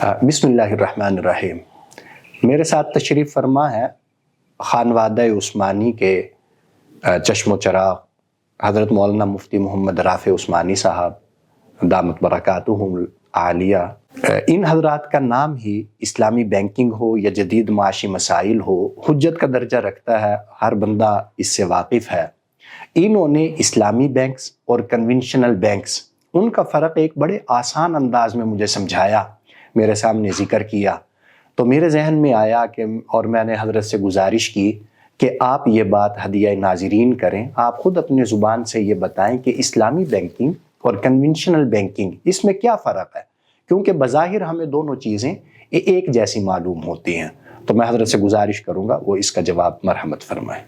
بسم اللہ الرحمن الرحیم۔ میرے ساتھ تشریف فرما ہے خانوادہ عثمانی کے چشم و چراغ حضرت مولانا مفتی محمد رافع عثمانی صاحب دامت برکاتہم العالیہ۔ ان حضرات کا نام ہی اسلامی بینکنگ ہو یا جدید معاشی مسائل ہو حجت کا درجہ رکھتا ہے، ہر بندہ اس سے واقف ہے۔ انہوں نے اسلامی بینکس اور کنونشنل بینکس ان کا فرق ایک بڑے آسان انداز میں مجھے سمجھایا، میرے سامنے ذکر کیا، تو میرے ذہن میں آیا کہ اور میں نے حضرت سے گزارش کی کہ آپ یہ بات ہدیہ ناظرین کریں، آپ خود اپنی زبان سے یہ بتائیں کہ اسلامی بینکنگ اور کنونشنل بینکنگ اس میں کیا فرق ہے، کیونکہ بظاہر ہمیں دونوں چیزیں ایک جیسی معلوم ہوتی ہیں۔ تو میں حضرت سے گزارش کروں گا وہ اس کا جواب مرحمت فرمائیں۔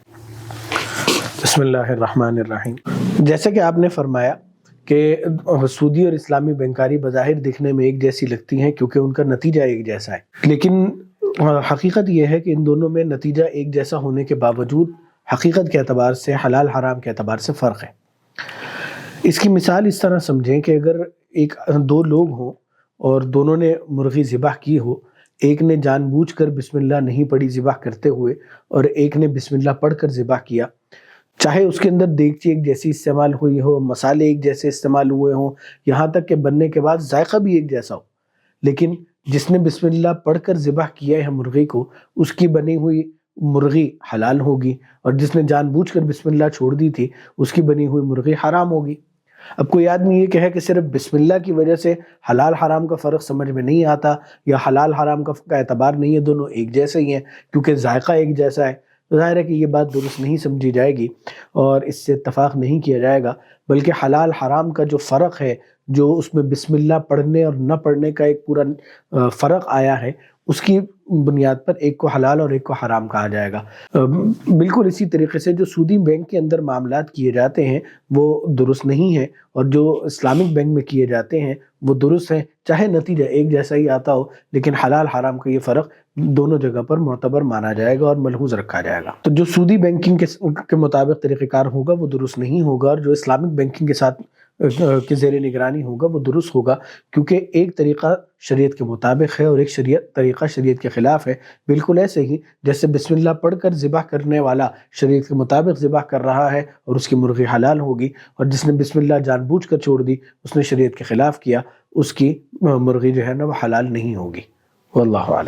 بسم اللہ الرحمن الرحیم۔ جیسے کہ آپ نے فرمایا کہ سودی اور اسلامی بینکاری بظاہر دکھنے میں ایک جیسی لگتی ہیں کیونکہ ان کا نتیجہ ایک جیسا ہے، لیکن حقیقت یہ ہے کہ ان دونوں میں نتیجہ ایک جیسا ہونے کے باوجود حقیقت کے اعتبار سے، حلال حرام کے اعتبار سے فرق ہے۔ اس کی مثال اس طرح سمجھیں کہ اگر دو لوگ ہوں اور دونوں نے مرغی ذبح کی ہو، ایک نے جان بوجھ کر بسم اللہ نہیں پڑھی ذبح کرتے ہوئے اور ایک نے بسم اللہ پڑھ کر ذبح کیا، چاہے اس کے اندر دیگچی ایک جیسی استعمال ہوئی ہو، مسالے ایک جیسے استعمال ہوئے ہوں، یہاں تک کہ بننے کے بعد ذائقہ بھی ایک جیسا ہو، لیکن جس نے بسم اللہ پڑھ کر ذبح کیا ہے مرغی کو، اس کی بنی ہوئی مرغی حلال ہوگی، اور جس نے جان بوجھ کر بسم اللہ چھوڑ دی تھی اس کی بنی ہوئی مرغی حرام ہوگی۔ اب کوئی آدمی یہ کہے کہ صرف بسم اللہ کی وجہ سے حلال حرام کا فرق سمجھ میں نہیں آتا، یا حلال حرام کا اعتبار نہیں ہے، دونوں ایک جیسے ہی ہیں کیونکہ ذائقہ ایک جیسا ہے، تو ظاہر ہے کہ یہ بات درست نہیں سمجھی جائے گی اور اس سے اتفاق نہیں کیا جائے گا، بلکہ حلال حرام کا جو فرق ہے، جو اس میں بسم اللہ پڑھنے اور نہ پڑھنے کا ایک پورا فرق آیا ہے، اس کی بنیاد پر ایک کو حلال اور ایک کو حرام کہا جائے گا۔ بالکل اسی طریقے سے جو سودی بینک کے اندر معاملات کیے جاتے ہیں وہ درست نہیں ہیں، اور جو اسلامک بینک میں کیے جاتے ہیں وہ درست ہیں، چاہے نتیجہ ایک جیسا ہی آتا ہو، لیکن حلال حرام کا یہ فرق دونوں جگہ پر معتبر مانا جائے گا اور ملحوظ رکھا جائے گا۔ تو جو سودی بینکنگ کے مطابق طریقہ کار ہوگا وہ درست نہیں ہوگا، اور جو اسلامک بینکنگ کے ساتھ کے زیر نگرانی ہوگا وہ درست ہوگا، کیونکہ ایک طریقہ شریعت کے مطابق ہے اور ایک طریقہ شریعت کے خلاف ہے۔ بالکل ایسے ہی جیسے بسم اللہ پڑھ کر ذبح کرنے والا شریعت کے مطابق ذبح کر رہا ہے اور اس کی مرغی حلال ہوگی، اور جس نے بسم اللہ جان بوجھ کر چھوڑ دی، اس نے شریعت کے خلاف کیا، اس کی مرغی جو ہے نا وہ حلال نہیں ہوگی۔ واللہ اعلم۔